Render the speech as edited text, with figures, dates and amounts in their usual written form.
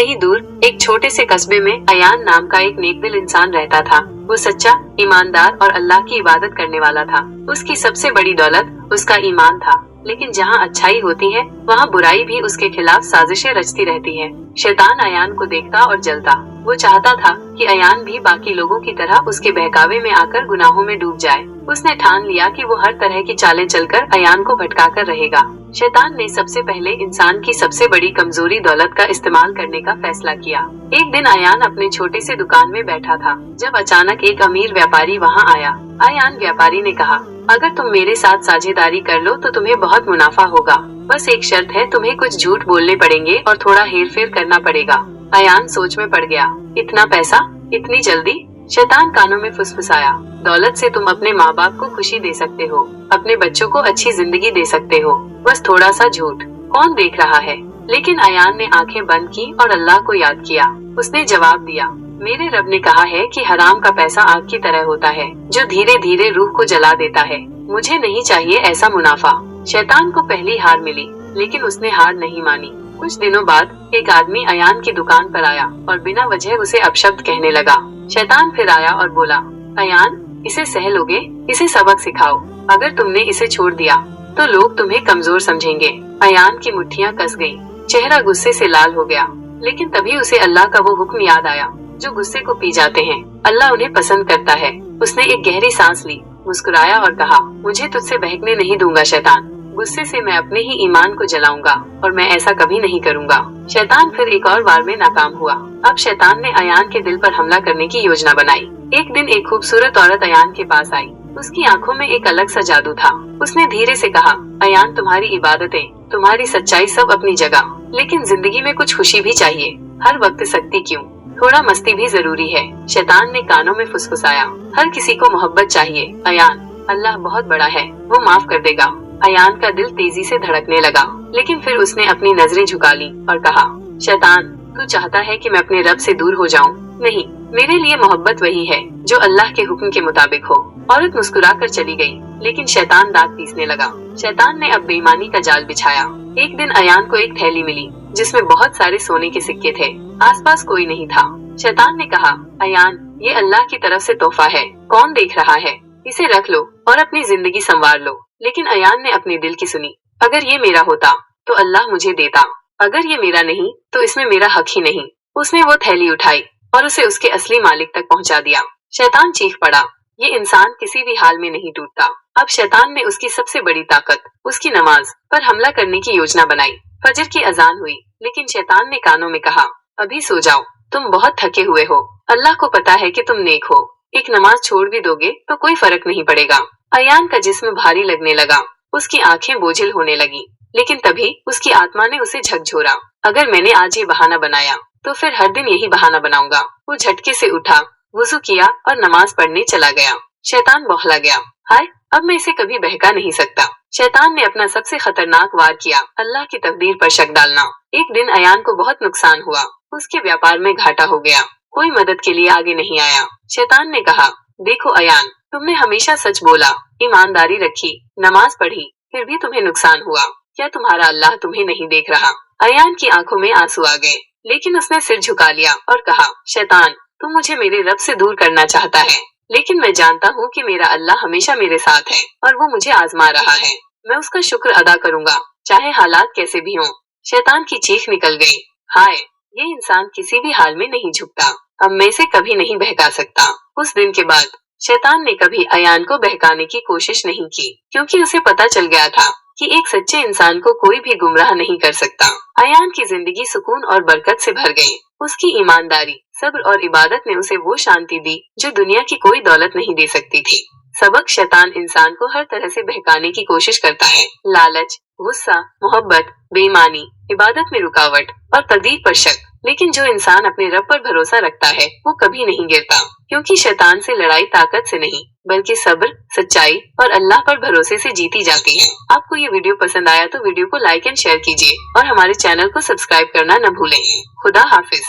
कहीं दूर एक छोटे से कस्बे में अयान नाम का एक नेकदिल इंसान रहता था। वो सच्चा, ईमानदार और अल्लाह की इबादत करने वाला था। उसकी सबसे बड़ी दौलत उसका ईमान था। लेकिन जहाँ अच्छाई होती है वहाँ बुराई भी उसके खिलाफ साजिशें रचती रहती है। शैतान अयान को देखता और जलता। वो चाहता था कि अयान भी बाकी लोगों की तरह उसके बहकावे में आकर गुनाहों में डूब जाए। उसने ठान लिया कि वो हर तरह की चालें चलकर अयान को भटका कर रहेगा। शैतान ने सबसे पहले इंसान की सबसे बड़ी कमजोरी दौलत का इस्तेमाल करने का फैसला किया। एक दिन अयान अपने छोटे से दुकान में बैठा था जब अचानक एक अमीर व्यापारी वहाँ आया। अयान व्यापारी ने कहा, अगर तुम मेरे साथ साझेदारी कर लो तो तुम्हें बहुत मुनाफा होगा। बस एक शर्त है, तुम्हें कुछ झूठ बोलने पड़ेंगे और थोड़ा हेर फेर करना पड़ेगा। अयान सोच में पड़ गया। इतना पैसा, इतनी जल्दी? शैतान कानों में फुसफुसाया, दौलत से तुम अपने माँ बाप को खुशी दे सकते हो, अपने बच्चों को अच्छी जिंदगी दे सकते हो, बस थोड़ा सा झूठ। कौन देख रहा है? लेकिन अयान ने आंखें बंद की और अल्लाह को याद किया। उसने जवाब दिया, मेरे रब ने कहा है कि हराम का पैसा आग की तरह होता है जो धीरे धीरे रूह को जला देता है। मुझे नहीं चाहिए ऐसा मुनाफा। शैतान को पहली हार मिली, लेकिन उसने हार नहीं मानी। कुछ दिनों बाद एक आदमी अयान की दुकान पर आया और बिना वजह उसे अपशब्द कहने लगा। शैतान फिर आया और बोला, अयान, इसे सह लोगे? इसे सबक सिखाओ। अगर तुमने इसे छोड़ दिया तो लोग तुम्हें कमजोर समझेंगे। अयान की मुट्ठियां कस गईं, चेहरा गुस्से से लाल हो गया। लेकिन तभी उसे अल्लाह का वो हुक्म याद आया जो गुस्से को पी जाते हैं, अल्लाह उन्हें पसंद करता है। उसने एक गहरी सांस ली, मुस्कुराया और कहा, मुझे तुझसे बहकने नहीं दूंगा शैतान। गुस्से से मैं अपने ही ईमान को जलाऊंगा और मैं ऐसा कभी नहीं करूंगा। शैतान फिर एक और बार में नाकाम हुआ। अब शैतान ने अयान के दिल पर हमला करने की योजना बनाई। एक दिन एक खूबसूरत औरत अयान के पास आई। उसकी आंखों में एक अलग सा जादू था। उसने धीरे से कहा, अयान, तुम्हारी इबादतें, तुम्हारी सच्चाई सब अपनी जगह, लेकिन जिंदगी में कुछ खुशी भी चाहिए। हर वक्त सख्ती क्यों, थोड़ा मस्ती भी जरूरी है। शैतान ने कानों में फुसफुसाया, हर किसी को मोहब्बत चाहिए अयान, अल्लाह बहुत बड़ा है, वो माफ कर देगा। अयान का दिल तेजी से धड़कने लगा, लेकिन फिर उसने अपनी नजरें झुका ली और कहा, शैतान, तू चाहता है कि मैं अपने रब से दूर हो जाऊं? नहीं, मेरे लिए मोहब्बत वही है जो अल्लाह के हुक्म के मुताबिक हो। औरत मुस्कुरा कर चली गई, लेकिन शैतान दांत पीसने लगा। शैतान ने अब बेईमानी का जाल बिछाया। एक दिन अयान को एक थैली मिली जिसमें बहुत सारे सोने के सिक्के थे। आसपास कोई नहीं था। शैतान ने कहा, अयान, ये अल्लाह की तरफ से तोहफा है, कौन देख रहा है? इसे रख लो और अपनी जिंदगी संवार लो। लेकिन अयान ने अपने दिल की सुनी। अगर ये मेरा होता तो अल्लाह मुझे देता, अगर ये मेरा नहीं तो इसमें मेरा हक ही नहीं। उसने वो थैली उठाई और उसे उसके असली मालिक तक पहुंचा दिया। शैतान चीख पड़ा, ये इंसान किसी भी हाल में नहीं टूटता। अब शैतान ने उसकी सबसे बड़ी ताकत, उसकी नमाज पर हमला करने की योजना बनाई। फजर की अजान हुई, लेकिन शैतान ने कानों में कहा, अभी सो जाओ, तुम बहुत थके हुए हो, अल्लाह को पता है कि तुम नेक हो। एक नमाज छोड़ भी दोगे तो कोई फर्क नहीं पड़ेगा। अयान का जिस्म भारी लगने लगा, उसकी आंखें बोझिल होने लगी। लेकिन तभी उसकी आत्मा ने उसे झकझोरा, अगर मैंने आज ये बहाना बनाया तो फिर हर दिन यही बहाना बनाऊंगा। वो झटके से उठा, वुजू किया और नमाज पढ़ने चला गया। शैतान बौखला गया, हाय, अब मैं इसे कभी बहका नहीं सकता। शैतान ने अपना सबसे खतरनाक वार किया, अल्लाह की तकदीर पर शक डालना। एक दिन अयान को बहुत नुकसान हुआ, उसके व्यापार में घाटा हो गया। कोई मदद के लिए आगे नहीं आया। शैतान ने कहा, देखो अयान, तुमने हमेशा सच बोला, ईमानदारी रखी, नमाज पढ़ी, फिर भी तुम्हें नुकसान हुआ। क्या तुम्हारा अल्लाह तुम्हें नहीं देख रहा? अयान की आंखों में आंसू आ गए, लेकिन उसने सिर झुका लिया और कहा, शैतान, तू मुझे मेरे रब से दूर करना चाहता है, लेकिन मैं जानता हूँ कि मेरा अल्लाह हमेशा मेरे साथ है और वो मुझे आजमा रहा है। मैं उसका शुक्र अदा करूंगा, चाहे हालात कैसे भी हों। शैतान की चीख निकल गई, हाय, ये इंसान किसी भी हाल में नहीं झुकता, अब मैं इसे कभी नहीं बहका सकता। उस दिन के बाद शैतान ने कभी अयान को बहकाने की कोशिश नहीं की, क्योंकि उसे पता चल गया था कि एक सच्चे इंसान को कोई भी गुमराह नहीं कर सकता। अयान की जिंदगी सुकून और बरकत से भर गई। उसकी ईमानदारी, सब्र और इबादत ने उसे वो शांति दी जो दुनिया की कोई दौलत नहीं दे सकती थी। सबक, शैतान इंसान को हर तरह से बहकाने की कोशिश करता है। लालच, गुस्सा, मोहब्बत, बेईमानी, इबादत में रुकावट और तकदीर पर शक। लेकिन जो इंसान अपने रब पर भरोसा रखता है वो कभी नहीं गिरता, क्योंकि शैतान से लड़ाई ताकत से नहीं बल्कि सब्र, सच्चाई और अल्लाह पर भरोसे से जीती जाती है। आपको ये वीडियो पसंद आया तो वीडियो को लाइक एंड शेयर कीजिए और हमारे चैनल को सब्सक्राइब करना न भूलें। खुदा हाफिज।